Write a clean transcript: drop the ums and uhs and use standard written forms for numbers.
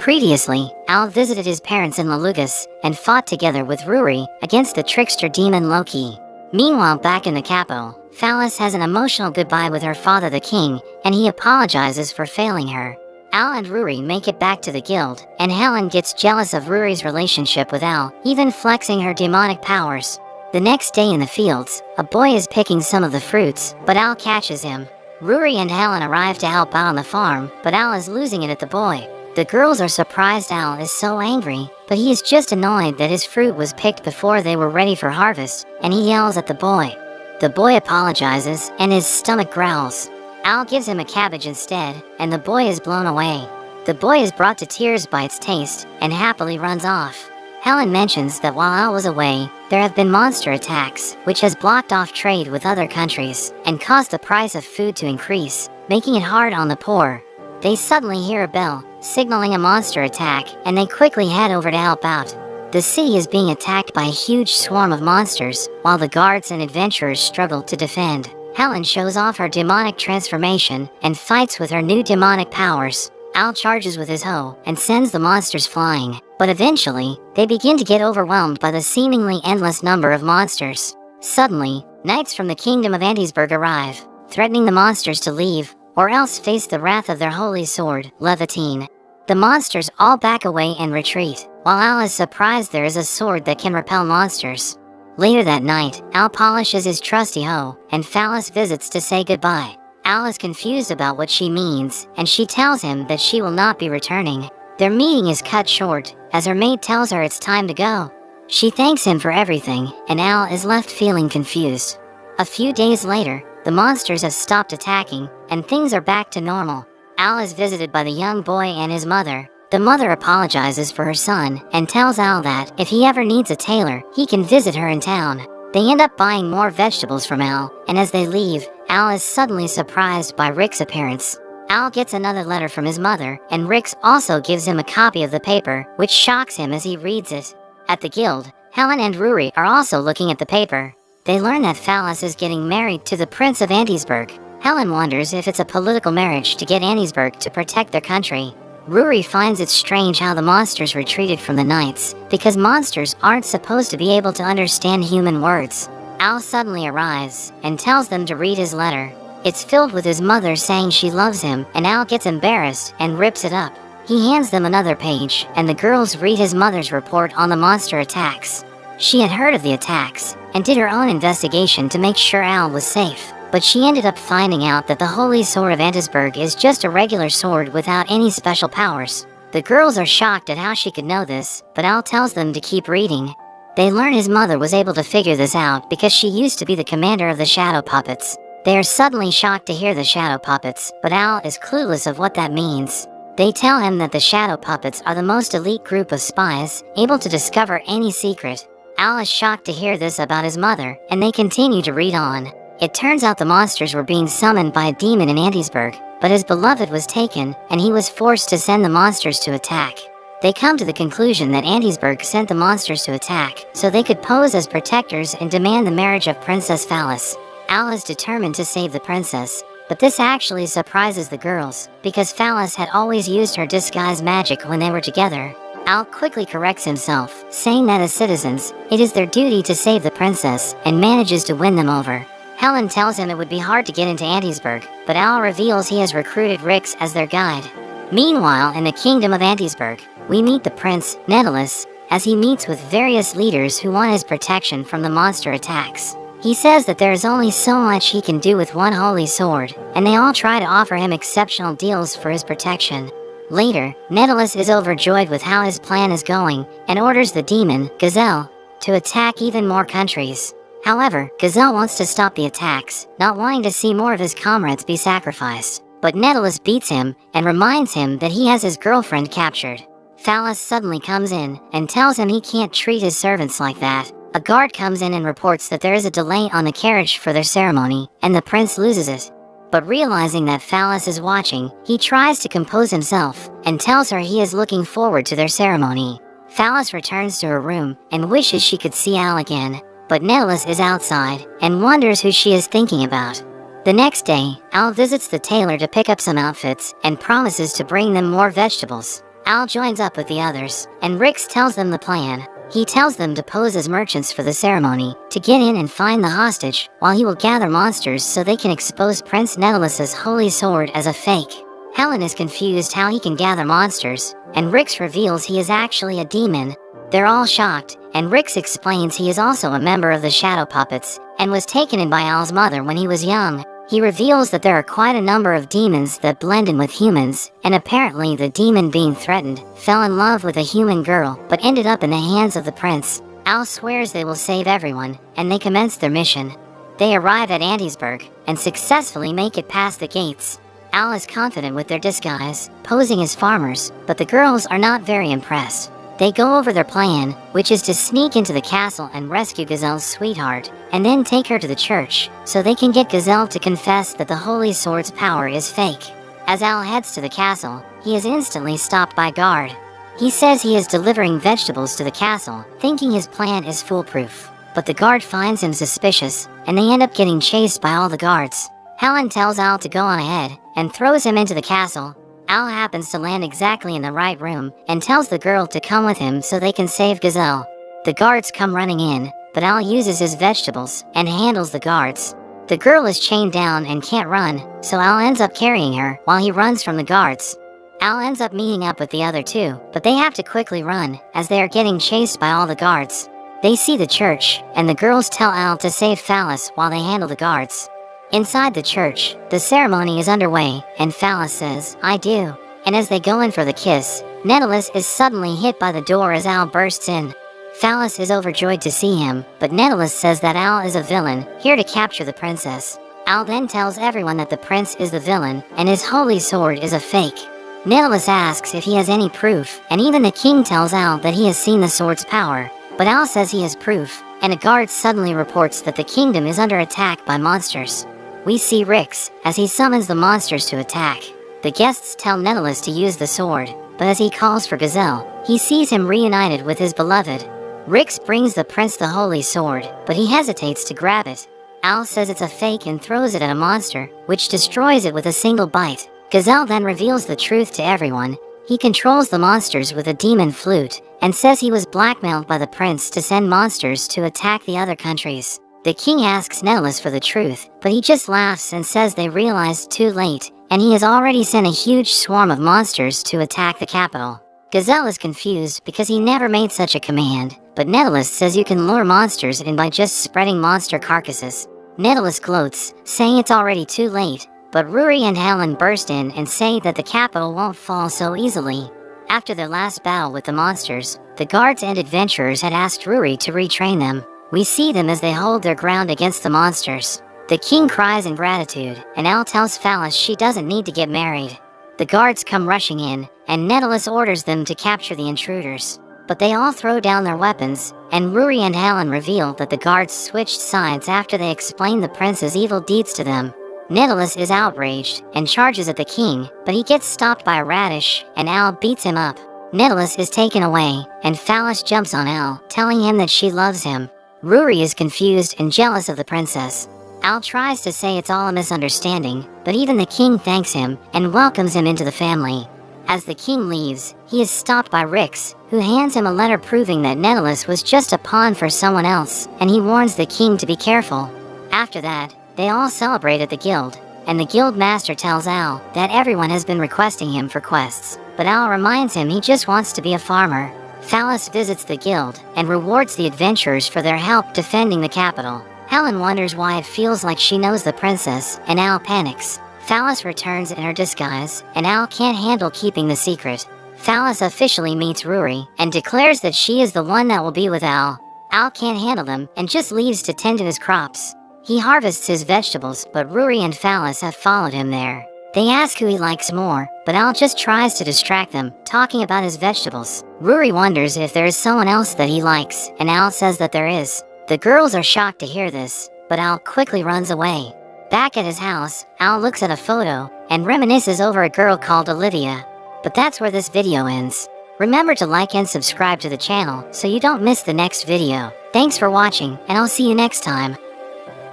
Previously, Al visited his parents in Lalugas and fought together with Ruri against the trickster demon Loki. Meanwhile, back in the capital, Phallus has an emotional goodbye with her father the king, and he apologizes for failing her. Al and Ruri make it back to the guild, and Helen gets jealous of Ruri's relationship with Al, even flexing her demonic powers. The next day in the fields, a boy is picking some of the fruits, but Al catches him. Ruri and Helen arrive to help out on the farm, but Al is losing it at the boy. The girls are surprised Al is so angry, but he is just annoyed that his fruit was picked before they were ready for harvest, and he yells at the boy. The boy apologizes, and his stomach growls. Al gives him a cabbage instead, and the boy is blown away. The boy is brought to tears by its taste, and happily runs off. Helen mentions that while Al was away, there have been monster attacks, which has blocked off trade with other countries, and caused the price of food to increase, making it hard on the poor. They suddenly hear a bell, signaling a monster attack, and they quickly head over to help out. The city is being attacked by a huge swarm of monsters, while the guards and adventurers struggle to defend. Helen shows off her demonic transformation and fights with her new demonic powers. Al charges with his hoe and sends the monsters flying, but eventually, they begin to get overwhelmed by the seemingly endless number of monsters. Suddenly, knights from the kingdom of Antisburg arrive, threatening the monsters to leave, or else face the wrath of their holy sword, Levitine. The monsters all back away and retreat, while Al is surprised there is a sword that can repel monsters. Later that night, Al polishes his trusty hoe, and Phallus visits to say goodbye. Al is confused about what she means, and she tells him that she will not be returning. Their meeting is cut short, as her maid tells her it's time to go. She thanks him for everything, and Al is left feeling confused. A few days later, the monsters have stopped attacking, and things are back to normal. Al is visited by the young boy and his mother. The mother apologizes for her son, and tells Al that, if he ever needs a tailor, he can visit her in town. They end up buying more vegetables from Al, and as they leave, Al is suddenly surprised by Rick's appearance. Al gets another letter from his mother, and Rick also gives him a copy of the paper, which shocks him as he reads it. At the guild, Helen and Ruri are also looking at the paper. They learn that Phallus is getting married to the Prince of Antisburg. Helen wonders if it's a political marriage to get Antisburg to protect their country. Ruri finds it strange how the monsters retreated from the knights, because monsters aren't supposed to be able to understand human words. Al suddenly arrives, and tells them to read his letter. It's filled with his mother saying she loves him, and Al gets embarrassed and rips it up. He hands them another page, and the girls read his mother's report on the monster attacks. She had heard of the attacks, and did her own investigation to make sure Al was safe. But she ended up finding out that the Holy Sword of Antisburg is just a regular sword without any special powers. The girls are shocked at how she could know this, but Al tells them to keep reading. They learn his mother was able to figure this out because she used to be the commander of the Shadow Puppets. They are suddenly shocked to hear the Shadow Puppets, but Al is clueless of what that means. They tell him that the Shadow Puppets are the most elite group of spies, able to discover any secret. Al is shocked to hear this about his mother, and they continue to read on. It turns out the monsters were being summoned by a demon in Antisburg, but his beloved was taken, and he was forced to send the monsters to attack. They come to the conclusion that Antisburg sent the monsters to attack, so they could pose as protectors and demand the marriage of Princess Phallus. Al is determined to save the princess, but this actually surprises the girls, because Phallus had always used her disguise magic when they were together. Al quickly corrects himself, saying that as citizens, it is their duty to save the princess, and manages to win them over. Helen tells him it would be hard to get into Antisburg, but Al reveals he has recruited Rix as their guide. Meanwhile, in the kingdom of Antisburg, we meet the prince, Netulus, as he meets with various leaders who want his protection from the monster attacks. He says that there is only so much he can do with one holy sword, and they all try to offer him exceptional deals for his protection. Later, Netulus is overjoyed with how his plan is going, and orders the demon, Gazelle, to attack even more countries. However, Gazelle wants to stop the attacks, not wanting to see more of his comrades be sacrificed. But Netulus beats him, and reminds him that he has his girlfriend captured. Phallus suddenly comes in, and tells him he can't treat his servants like that. A guard comes in and reports that there is a delay on the carriage for their ceremony, and the prince loses it. But realizing that Phallus is watching, he tries to compose himself, and tells her he is looking forward to their ceremony. Phallus returns to her room, and wishes she could see Al again. But Netulus is outside, and wonders who she is thinking about. The next day, Al visits the tailor to pick up some outfits, and promises to bring them more vegetables. Al joins up with the others, and Rix tells them the plan. He tells them to pose as merchants for the ceremony, to get in and find the hostage, while he will gather monsters so they can expose Prince Netelus's holy sword as a fake. Helen is confused how he can gather monsters, and Rix reveals he is actually a demon. They're all shocked, and Rix explains he is also a member of the Shadow Puppets, and was taken in by Al's mother when he was young. He reveals that there are quite a number of demons that blend in with humans, and apparently the demon being threatened fell in love with a human girl but ended up in the hands of the prince. Al swears they will save everyone, and they commence their mission. They arrive at Antiesburg, and successfully make it past the gates. Al is confident with their disguise, posing as farmers, but the girls are not very impressed. They go over their plan, which is to sneak into the castle and rescue Gazelle's sweetheart, and then take her to the church, so they can get Gazelle to confess that the Holy Sword's power is fake. As Al heads to the castle, he is instantly stopped by a guard. He says he is delivering vegetables to the castle, thinking his plan is foolproof. But the guard finds him suspicious, and they end up getting chased by all the guards. Helen tells Al to go on ahead, and throws him into the castle. Al happens to land exactly in the right room, and tells the girl to come with him so they can save Gazelle. The guards come running in, but Al uses his vegetables, and handles the guards. The girl is chained down and can't run, so Al ends up carrying her while he runs from the guards. Al ends up meeting up with the other two, but they have to quickly run, as they are getting chased by all the guards. They see the church, and the girls tell Al to save Phallus while they handle the guards. Inside the church, the ceremony is underway, and Phallus says, "I do." And as they go in for the kiss, Netelus is suddenly hit by the door as Al bursts in. Phallus is overjoyed to see him, but Netelus says that Al is a villain, here to capture the princess. Al then tells everyone that the prince is the villain, and his holy sword is a fake. Netelus asks if he has any proof, and even the king tells Al that he has seen the sword's power. But Al says he has proof, and a guard suddenly reports that the kingdom is under attack by monsters. We see Rix, as he summons the monsters to attack. The guests tell Netelus to use the sword, but as he calls for Gazelle, he sees him reunited with his beloved. Rix brings the prince the holy sword, but he hesitates to grab it. Al says it's a fake and throws it at a monster, which destroys it with a single bite. Gazelle then reveals the truth to everyone. He controls the monsters with a demon flute, and says he was blackmailed by the prince to send monsters to attack the other countries. The king asks Netelus for the truth, but he just laughs and says they realized too late, and he has already sent a huge swarm of monsters to attack the capital. Gazelle is confused because he never made such a command, but Netelus says you can lure monsters in by just spreading monster carcasses. Netelus gloats, saying it's already too late, but Ruri and Helen burst in and say that the capital won't fall so easily. After their last battle with the monsters, the guards and adventurers had asked Ruri to retrain them. We see them as they hold their ground against the monsters. The king cries in gratitude, and Al tells Phallus she doesn't need to get married. The guards come rushing in, and Netelus orders them to capture the intruders. But they all throw down their weapons, and Ruri and Helen reveal that the guards switched sides after they explained the prince's evil deeds to them. Netelus is outraged, and charges at the king, but he gets stopped by a radish, and Al beats him up. Netelus is taken away, and Phallus jumps on Al, telling him that she loves him. Ruri is confused and jealous of the princess. Al tries to say it's all a misunderstanding, but even the king thanks him and welcomes him into the family. As the king leaves, he is stopped by Rix, who hands him a letter proving that Netelus was just a pawn for someone else, and he warns the king to be careful. After that, they all celebrate at the guild, and the guild master tells Al that everyone has been requesting him for quests, but Al reminds him he just wants to be a farmer. Phallus visits the guild and rewards the adventurers for their help defending the capital. Helen wonders why it feels like she knows the princess, and Al panics. Phallus returns in her disguise, and Al can't handle keeping the secret. Phallus officially meets Ruri and declares that she is the one that will be with Al. Al can't handle them and just leaves to tend to his crops. He harvests his vegetables, but Ruri and Phallus have followed him there. They ask who he likes more, but Al just tries to distract them, talking about his vegetables. Ruri wonders if there is someone else that he likes, and Al says that there is. The girls are shocked to hear this, but Al quickly runs away. Back at his house, Al looks at a photo, and reminisces over a girl called Olivia. But that's where this video ends. Remember to like and subscribe to the channel, so you don't miss the next video. Thanks for watching, and I'll see you next time.